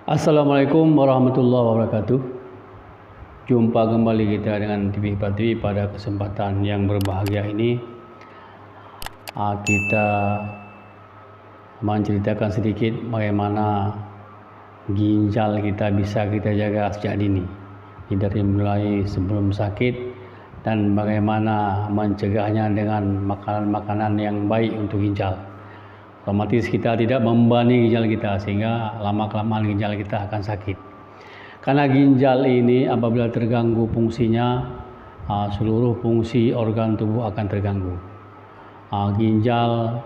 Assalamualaikum warahmatullahi wabarakatuh. Jumpa kembali kita dengan TV Patri pada kesempatan yang berbahagia ini. Kita menceritakan sedikit bagaimana ginjal kita bisa kita jaga sejak dini, dari mulai sebelum sakit, dan bagaimana mencegahnya dengan makanan-makanan yang baik untuk ginjal. Otomatis kita tidak membebani ginjal kita, sehingga lama-kelamaan ginjal kita akan sakit. Karena ginjal ini apabila terganggu fungsinya, seluruh fungsi organ tubuh akan terganggu. Ginjal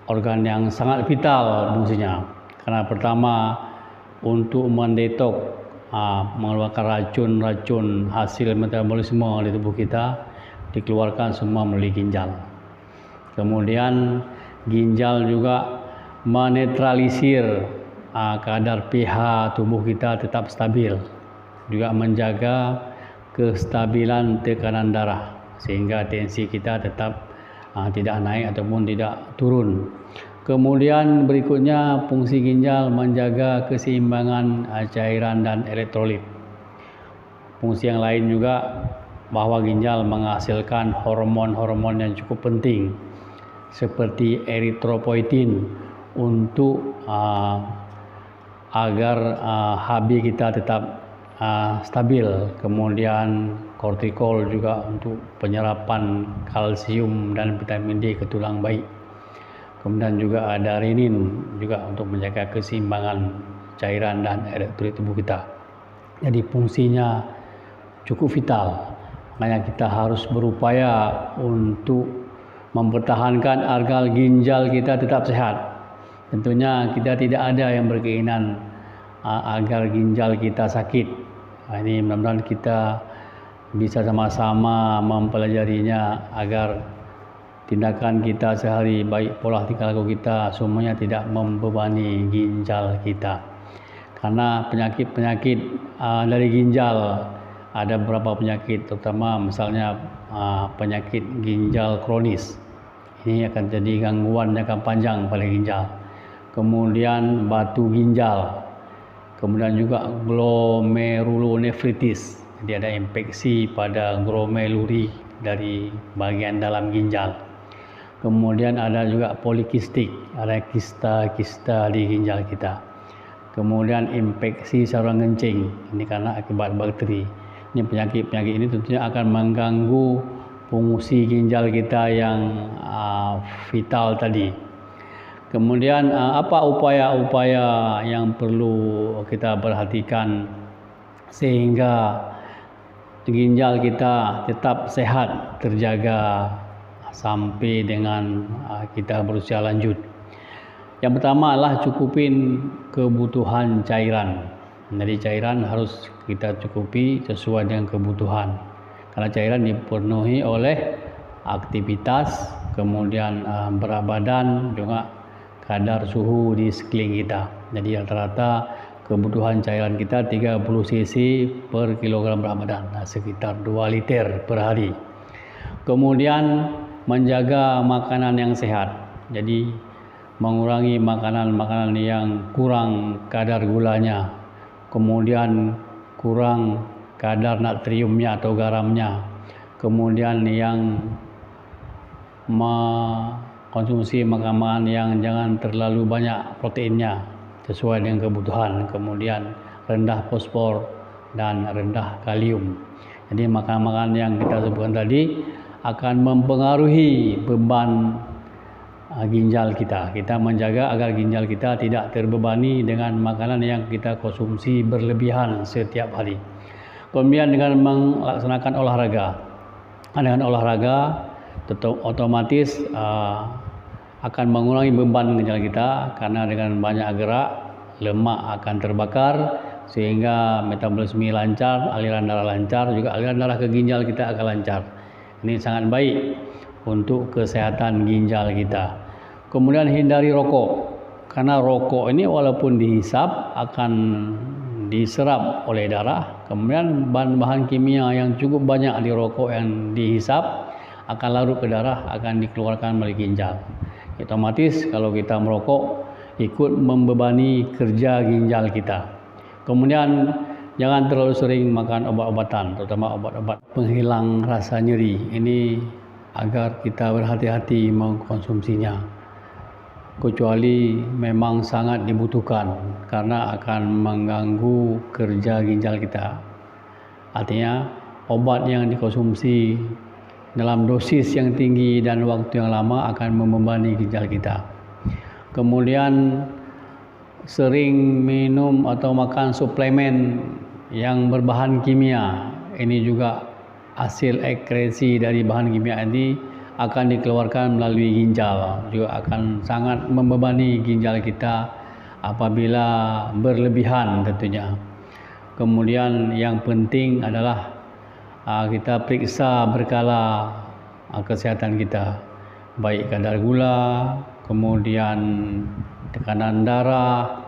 organ yang sangat vital fungsinya, karena pertama untuk mendetok, mengeluarkan racun-racun hasil metabolisme di tubuh kita dikeluarkan semua melalui ginjal. Kemudian ginjal juga menetralisir kadar pH tubuh kita tetap stabil, juga menjaga kestabilan tekanan darah sehingga tensi kita tetap tidak naik ataupun tidak turun. Kemudian berikutnya fungsi ginjal menjaga keseimbangan cairan dan elektrolit. Fungsi yang lain juga bahwa ginjal menghasilkan hormon-hormon yang cukup penting seperti eritropoietin untuk agar HB kita tetap stabil. Kemudian kortikol juga untuk penyerapan kalsium dan vitamin D ke tulang baik. Kemudian juga ada renin juga untuk menjaga keseimbangan cairan dan elektrolit tubuh kita. Jadi fungsinya cukup vital. Makanya kita harus berupaya untuk mempertahankan agar ginjal kita tetap sehat. Tentunya kita tidak ada yang berkeinginan agar ginjal kita sakit. Ini mudah-mudahan kita bisa sama-sama mempelajarinya agar tindakan kita sehari, baik pola tingkah laku kita, semuanya tidak membebani ginjal kita. Karena penyakit-penyakit dari ginjal, ada beberapa penyakit, terutama misalnya penyakit ginjal kronis. Ini akan jadi gangguan jangka panjang pada ginjal. Kemudian batu ginjal. Kemudian juga glomerulonefritis. Jadi ada infeksi pada glomeruli dari bagian dalam ginjal. Kemudian ada juga polikistik, ada kista-kista di ginjal kita. Kemudian infeksi saluran kencing. Ini karena akibat bakteri. Ini penyakit-penyakit ini tentunya akan mengganggu fungsi ginjal kita yang vital tadi. Kemudian apa upaya-upaya yang perlu kita perhatikan sehingga ginjal kita tetap sehat, terjaga sampai dengan kita berusia lanjut. Yang pertama adalah cukupin kebutuhan cairan. Jadi cairan harus kita cukupi sesuai dengan kebutuhan. Karena cairan dipenuhi oleh aktivitas, kemudian berat badan, juga kadar suhu di sekeliling kita. Jadi rata-rata kebutuhan cairan kita 30 cc per kilogram berat badan, sekitar 2 liter per hari. Kemudian menjaga makanan yang sehat. Jadi mengurangi makanan-makanan yang kurang kadar gulanya, kemudian kurang kadar natriumnya atau garamnya, kemudian yang mengkonsumsi makanan yang jangan terlalu banyak proteinnya sesuai dengan kebutuhan, kemudian rendah fosfor dan rendah kalium. Jadi makanan-makanan yang kita sebutkan tadi akan mempengaruhi beban ginjal kita. Kita menjaga agar ginjal kita tidak terbebani dengan makanan yang kita konsumsi berlebihan setiap hari. Kemudian dengan melaksanakan olahraga. Dengan olahraga otomatis akan mengurangi beban ginjal kita, karena dengan banyak gerak lemak akan terbakar sehingga metabolisme lancar, aliran darah lancar, juga aliran darah ke ginjal kita akan lancar. Ini sangat baik untuk kesehatan ginjal kita. Kemudian hindari rokok, karena rokok ini walaupun dihisap akan diserap oleh darah, kemudian bahan-bahan kimia yang cukup banyak di rokok yang dihisap akan larut ke darah, akan dikeluarkan melalui ginjal. Otomatis kalau kita merokok ikut membebani kerja ginjal kita. Kemudian jangan terlalu sering makan obat-obatan, terutama obat-obat penghilang rasa nyeri. Ini agar kita berhati-hati mengkonsumsinya, kecuali memang sangat dibutuhkan, karena akan mengganggu kerja ginjal kita. Artinya obat yang dikonsumsi dalam dosis yang tinggi dan waktu yang lama akan membebani ginjal kita. Kemudian sering minum atau makan suplemen yang berbahan kimia, ini juga hasil ekskresi dari bahan kimia ini akan dikeluarkan melalui ginjal, juga akan sangat membebani ginjal kita apabila berlebihan tentunya. Kemudian yang penting adalah kita periksa berkala kesehatan kita, baik kadar gula, kemudian tekanan darah,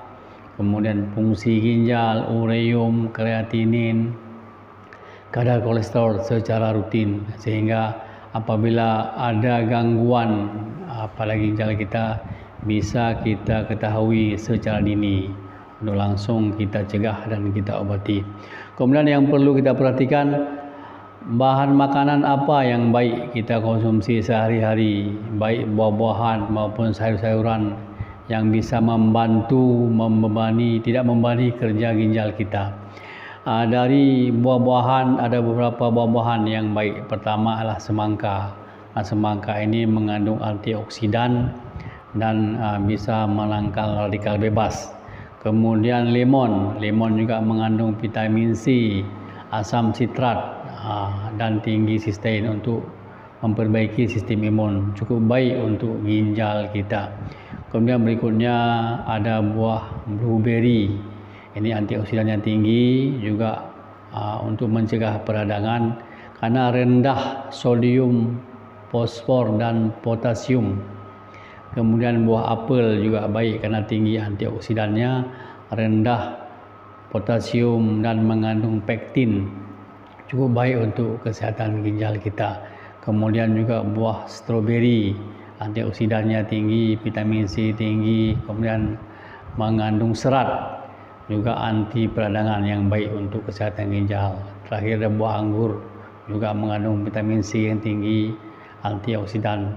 kemudian fungsi ginjal, ureum, kreatinin, kadar kolesterol secara rutin, sehingga apabila ada gangguan pada ginjal kita bisa kita ketahui secara dini untuk langsung kita cegah dan kita obati. Kemudian yang perlu kita perhatikan, bahan makanan apa yang baik kita konsumsi sehari-hari, baik buah-buahan maupun sayur-sayuran yang bisa membantu tidak membebani kerja ginjal kita. Dari buah-buahan ada beberapa buah-buahan yang baik. Pertama adalah semangka. Semangka ini mengandung antioksidan dan bisa menangkal radikal bebas. Kemudian lemon juga mengandung vitamin C, asam sitrat dan tinggi sistein untuk memperbaiki sistem imun, cukup baik untuk ginjal kita. Kemudian berikutnya ada buah blueberry, ini antioksidannya tinggi juga untuk mencegah peradangan karena rendah sodium, fosfor dan potasium. Kemudian buah apel juga baik karena tinggi antioksidannya, rendah potasium dan mengandung pektin, cukup baik untuk kesehatan ginjal kita. Kemudian juga buah stroberi, antioksidannya tinggi, vitamin C tinggi, kemudian mengandung serat, juga anti peradangan yang baik untuk kesehatan ginjal. Terakhir ada buah anggur, juga mengandung vitamin C yang tinggi, antioksidan.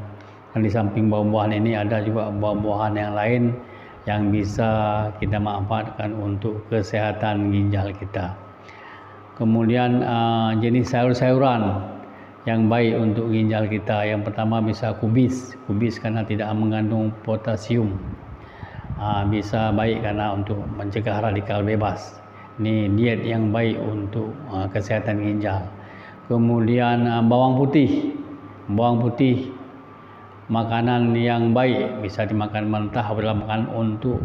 Dan di samping buah-buahan ini ada juga buah-buahan yang lain yang bisa kita manfaatkan untuk kesehatan ginjal kita. Kemudian jenis sayur-sayuran yang baik untuk ginjal kita, yang pertama bisa kubis karena tidak mengandung potasium, bisa baik karena untuk mencegah radikal bebas. Ini diet yang baik untuk kesehatan ginjal. Kemudian bawang putih makanan yang baik, bisa dimakan mentah adalah makan untuk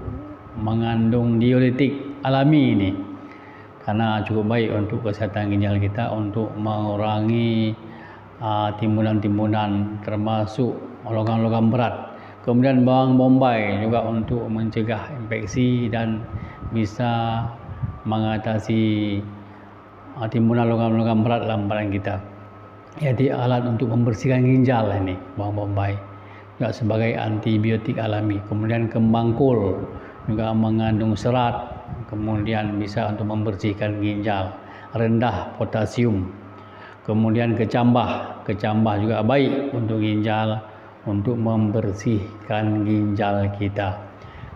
mengandung diuretik alami ini, karena cukup baik untuk kesehatan ginjal kita, untuk mengurangi timbunan-timbunan termasuk logam-logam berat. Kemudian bawang bombay juga untuk mencegah infeksi dan bisa mengatasi timbunan logam-logam berat dalam badan kita. Jadi alat untuk membersihkan ginjal ini bawang bombay, juga sebagai antibiotik alami. Kemudian kembang kol juga mengandung serat, kemudian bisa untuk membersihkan ginjal, rendah potasium. Kemudian kecambah juga baik untuk ginjal, untuk membersihkan ginjal kita.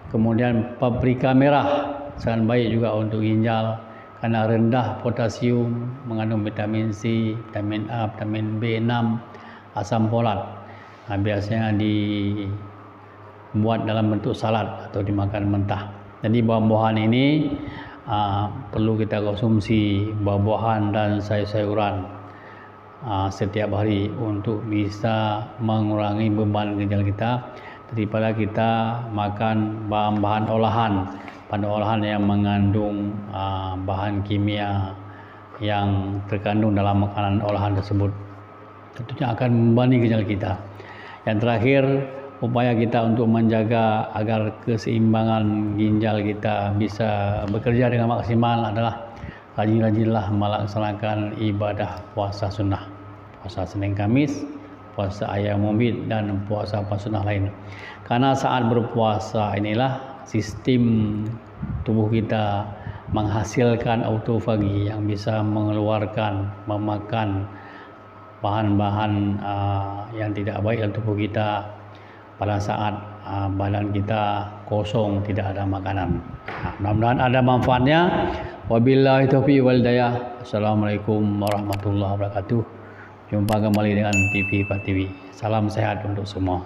Kemudian paprika merah sangat baik juga untuk ginjal karena rendah potasium, mengandung vitamin C, vitamin A, vitamin B6, asam folat. Biasanya dibuat dalam bentuk salad atau dimakan mentah. Jadi buah-buahan ini perlu kita konsumsi, buah-buahan dan sayur-sayuran setiap hari untuk bisa mengurangi beban ginjal kita, daripada kita makan bahan-bahan olahan yang mengandung bahan kimia yang terkandung dalam makanan olahan tersebut. Tentunya akan membebani ginjal kita. Yang terakhir, upaya kita untuk menjaga agar keseimbangan ginjal kita bisa bekerja dengan maksimal adalah rajin-rajinlah melaksanakan ibadah puasa sunnah, puasa Senin Kamis, puasa Ayam Mubid, dan puasa sunnah lain. Karena saat berpuasa inilah sistem tubuh kita menghasilkan autofagi yang bisa mengeluarkan, memakan bahan-bahan yang tidak baik dalam tubuh kita pada saat badan kita kosong, tidak ada makanan. Mudah-mudahan ada manfaatnya. Wabillahi taufiq wal hidayah. Assalamualaikum warahmatullahi wabarakatuh. Jumpa kembali dengan TV Pak TV. Salam sehat untuk semua.